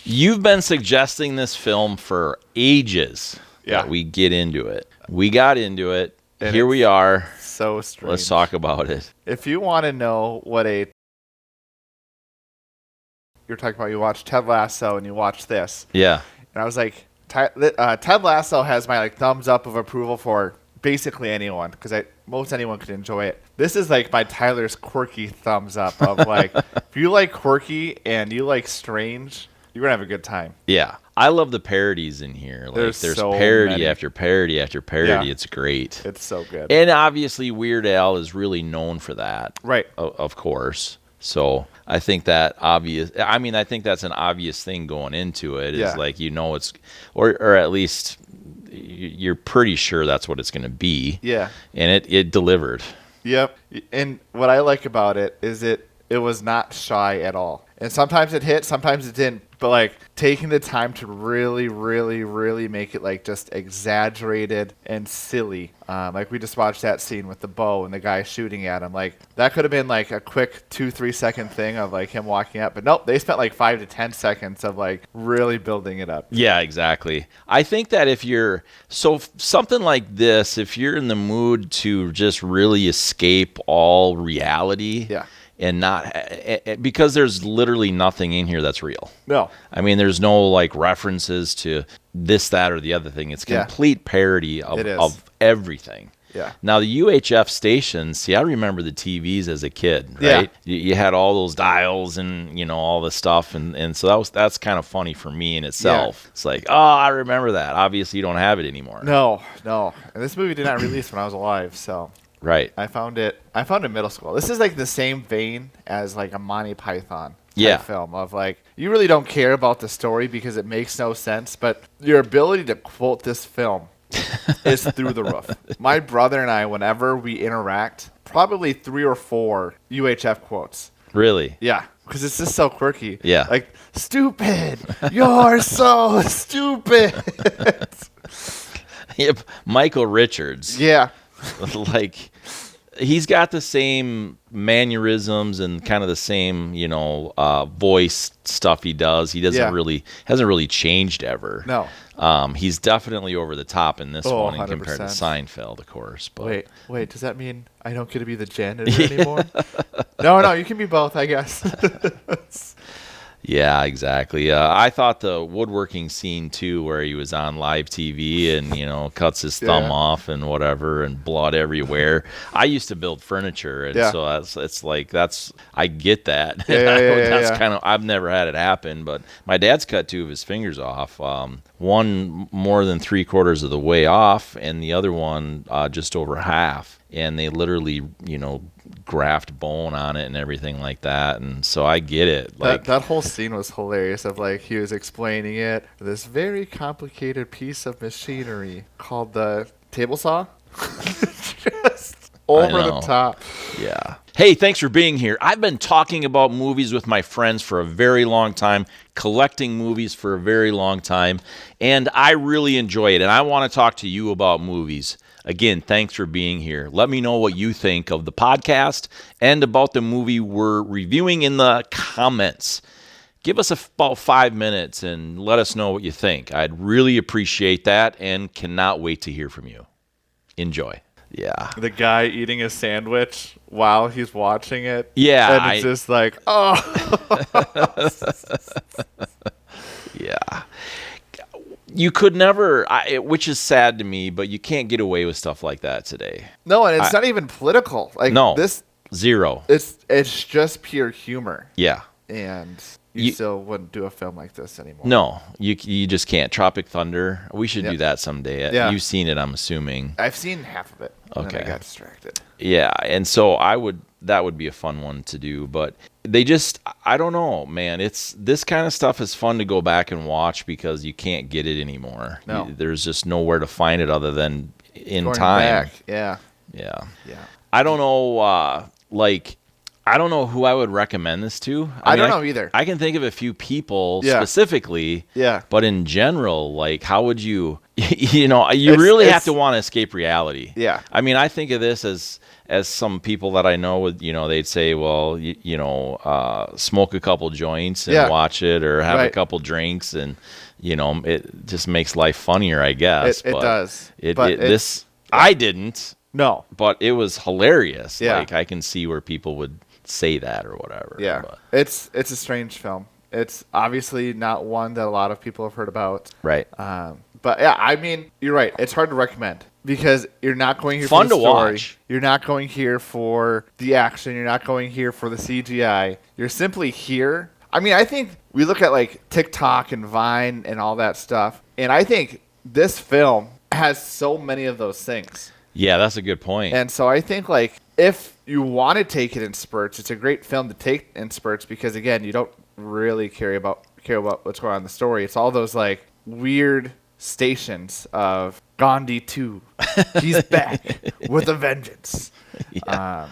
You've been suggesting this film for ages that we get into it. We got into it. And here we are. So strange. Let's talk about it. If you want to know what you're talking about, you watch Ted Lasso and you watch this. Yeah. And I was like, Ted Lasso has my thumbs up of approval for basically anyone, because most anyone could enjoy it. This is like my Tyler's quirky thumbs up of if you like quirky and you like strange, you're going to have a good time. Yeah. I love the parodies in here. There's so parody many. after parody after parody. Yeah. It's great. It's so good. And obviously Weird Al is really known for that. Right. Of course. So I think that's an obvious thing going into it. Is it's, or at least you're pretty sure that's what it's going to be. Yeah. And it delivered. Yep. And what I like about it is it was not shy at all. And sometimes it hit, sometimes it didn't. But taking the time to really, really, really make it just exaggerated and silly. We just watched that scene with the bow and the guy shooting at him. That could have been a quick 2-3 second thing of him walking up. But nope, they spent 5 to 10 seconds of really building it up. Yeah, exactly. I think that something like this, if you're in the mood to just really escape all reality. Yeah. And not because there's literally nothing in here that's real. No. I mean, there's no references to this, that, or the other thing. It's complete parody of everything. Yeah. Now the UHF stations, see, I remember the TVs as a kid, right? Yeah. You had all those dials and all the stuff, and so that's kind of funny for me in itself. Yeah. It's I remember that. Obviously, you don't have it anymore. No. And this movie did not release when I was alive, so. Right. I found it in middle school. This is the same vein as a Monty Python film of you really don't care about the story because it makes no sense, but your ability to quote this film is through the roof. My brother and I, whenever we interact, probably 3 or 4 UHF quotes. Really? Yeah, because it's just so quirky. Yeah. Stupid. You're so stupid. Yep. Michael Richards. Yeah. He's got the same mannerisms and kind of the same, voice stuff he does. He hasn't really changed ever. No. He's definitely over the top in this one 100%. compared to Seinfeld, of course. But wait, does that mean I don't get to be the janitor anymore? No, you can be both, I guess. Yeah, exactly. I thought the woodworking scene too, where he was on live TV and cuts his thumb off and whatever, and blood everywhere. I used to build furniture, and so I get that. That's kind of, I've never had it happen, but my dad's cut 2 of his fingers off. One more than 3/4 of the way off, and the other one just over half. And they literally, graft bone on it and everything like that. And so I get it. That whole scene was hilarious of he was explaining it. This very complicated piece of machinery called the table saw. Just over the top. Yeah. Hey, thanks for being here. I've been talking about movies with my friends for a very long time, collecting movies for a very long time, and I really enjoy it. And I want to talk to you about movies. Again, thanks for being here. Let me know what you think of the podcast and about the movie we're reviewing in the comments. Give us about 5 minutes and let us know what you think. I'd really appreciate that and cannot wait to hear from you. Enjoy. Yeah. The guy eating a sandwich while he's watching it. Yeah. And it's just oh. Yeah. You could never, which is sad to me, but you can't get away with stuff like that today. No, and it's not even political. No, this zero. It's just pure humor. Yeah, and you still wouldn't do a film like this anymore. No, you just can't. Tropic Thunder. We should do that someday. Yeah. You've seen it, I'm assuming. I've seen half of it. Okay. And then I got distracted. Yeah, and so that would be a fun one to do, but I don't know, man. This kind of stuff is fun to go back and watch because you can't get it anymore. No. There's just nowhere to find it other than in Going time. Back. Yeah. I don't know, I don't know who I would recommend this to. I don't know either. I can think of a few people specifically. Yeah. But in general, how would you, you really have to want to escape reality. Yeah. I mean, I think of this as as some people that I know would, they'd say, well, smoke a couple joints and watch it, or have a couple drinks, and it just makes life funnier, I guess. It does. I didn't. No, but it was hilarious. Yeah. Like, I can see where people would say that or whatever. Yeah, but. it's a strange film. It's obviously not one that a lot of people have heard about. Right. But yeah, I mean, you're right. It's hard to recommend because you're not going here Fun for the to story. watch. You're not going here for the action. You're not going here for the CGI. You're simply here. I mean, I think we look at like TikTok and Vine and all that stuff, and I think this film has so many of those things. Yeah, that's a good point. And so I think, like, if you want to take it in spurts, it's a great film to take in spurts because, again, you don't really care about what's going on in the story. It's all those, like, weird stations of Gandhi 2. He's back with a vengeance. Yeah.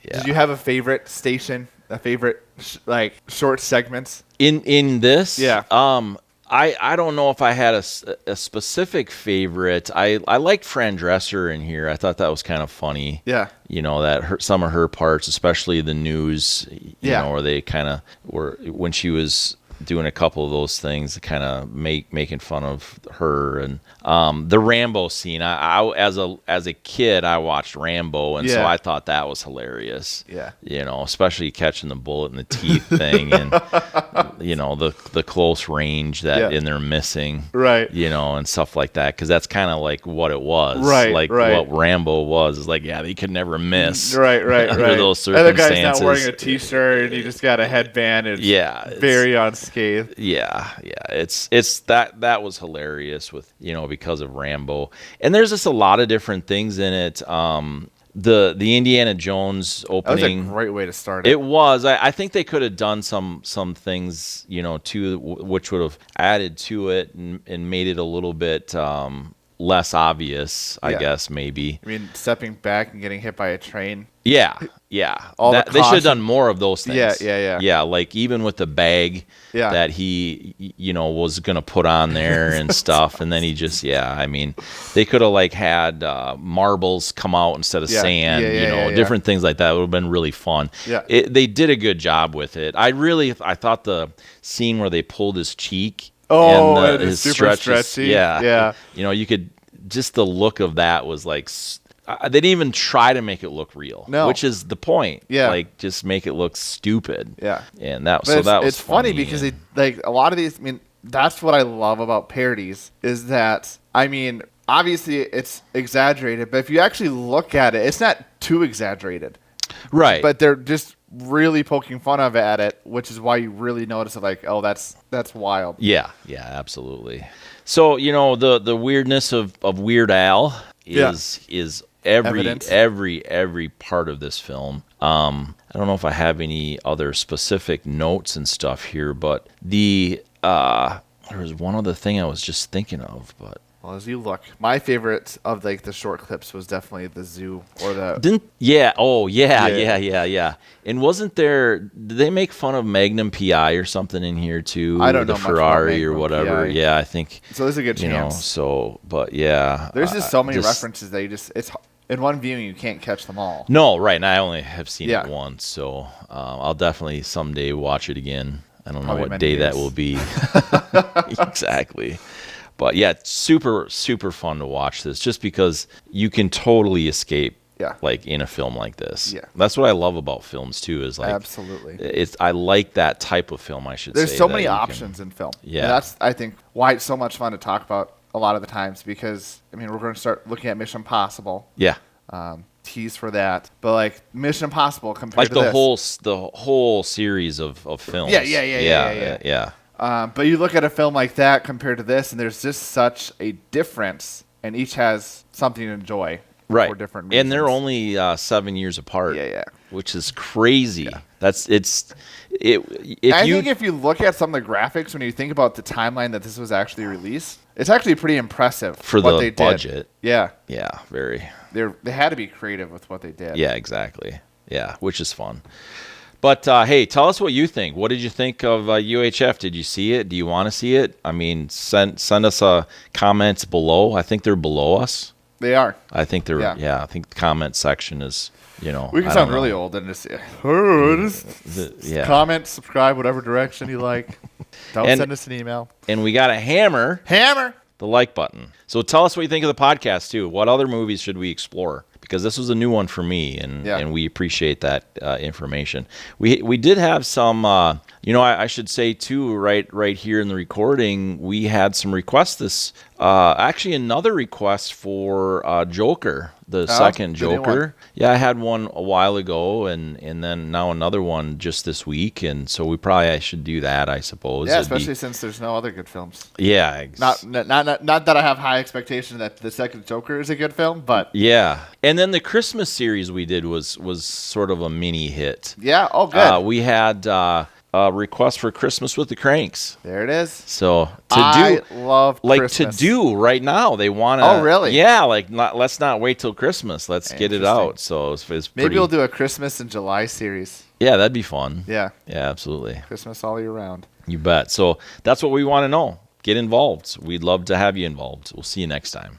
Did you have a favorite station, a favorite, short segments? In this? Yeah. I don't know if I had a specific favorite. I liked Fran Drescher in here. I thought that was kind of funny. Yeah. Some of her parts, especially the news, where they kind of were, when she was doing a couple of those things, kind of making fun of her. And the Rambo scene, I as a kid, I watched Rambo, and so I thought that was hilarious. Yeah. Especially catching the bullet in the teeth thing, and the close range that and they're missing, right? And stuff like that, because that's kind of like what it was, right? Like what Rambo was is like, they could never miss, right? under those circumstances. And the guy's not wearing a t-shirt, and he just got a headband, and very unscathed. Yeah, it's that was hilarious with because of Rambo, and there's just a lot of different things in it. The Indiana Jones opening, that was a great way to start it. It was. I think they could have done some things too, which would have added to it and made it a little bit less obvious, I guess, maybe. I mean, stepping back and getting hit by a train. Yeah. They should have done more of those things. Yeah, like even with the bag that he, was going to put on there and stuff. And then he just, they could have had marbles come out instead of sand, different things like that. It would have been really fun. Yeah. They did a good job with it. I thought the scene where they pulled his cheek. And his super stretches, stretchy. Yeah. You could, just the look of that was like, they didn't even try to make it look real. No. Which is the point. Yeah. Like, just make it look stupid. Yeah. And that was it's funny because a lot of these, that's what I love about parodies is that, obviously it's exaggerated, but if you actually look at it, it's not too exaggerated. Right. But they're just really poking fun of it at it, which is why you really notice it, like, oh, that's wild. Yeah, absolutely. So, the weirdness of Weird Al is every part of this film. I don't know if I have any other specific notes and stuff here, but there was one other thing I was just thinking of, but well, as you look, my favorite of the short clips was definitely the zoo or the And wasn't there? Did they make fun of Magnum PI or something in here too? I don't know the much about Ferrari or Magnum whatever. PI. Yeah, I think so. There's a good chance. There's just so many references that it's in one viewing you can't catch them all. No, right. And I only have seen it once, so I'll definitely someday watch it again. I don't know what day that will be exactly. But yeah, it's super, super fun to watch this just because you can totally escape in a film like this. Yeah. That's what I love about films too, is absolutely. I like that type of film, I should say. There's so many options in film. Yeah. And that's, I think, why it's so much fun to talk about a lot of the times because, we're going to start looking at Mission Impossible. Yeah. Tease for that. But Mission Impossible compared to this. The whole series of films. Yeah. But you look at a film like that compared to this, and there's just such a difference, and each has something to enjoy for different reasons. And they're only 7 years apart. Yeah. Which is crazy. Yeah. I think if you look at some of the graphics, when you think about the timeline that this was actually released, it's actually pretty impressive for what the they budget. Did. Yeah. Yeah, very. They had to be creative with what they did. Yeah, exactly. Yeah, which is fun. But, hey, tell us what you think. What did you think of UHF? Did you see it? Do you want to see it? Send us comments below. I think they're below us. They are. I think they're. Yeah, I think the comment section is. You know, we can sound really old and just comment, subscribe, whatever direction you like. Don't send us an email. And we got to hammer the like button. So tell us what you think of the podcast too. What other movies should we explore? Because this was a new one for me, and we appreciate that information. We did have some, I should say too, right here in the recording, we had some requests this. Actually, another request for Joker, the second Joker. Yeah, I had one a while ago, and then now another one just this week, and so I should do that, I suppose. Yeah, especially since there's no other good films. Yeah, not that I have high expectation that the second Joker is a good film, but yeah. And then the Christmas series we did was sort of a mini hit. Yeah, good. We had a request for Christmas with the Cranks. There it is. So I love Christmas. To do right now. They want to. Oh, really? Yeah, let's not wait till Christmas. Let's get it out. So maybe we'll do a Christmas in July series. Yeah, that'd be fun. Yeah. Yeah, absolutely. Christmas all year round. You bet. So that's what we want to know. Get involved. We'd love to have you involved. We'll see you next time.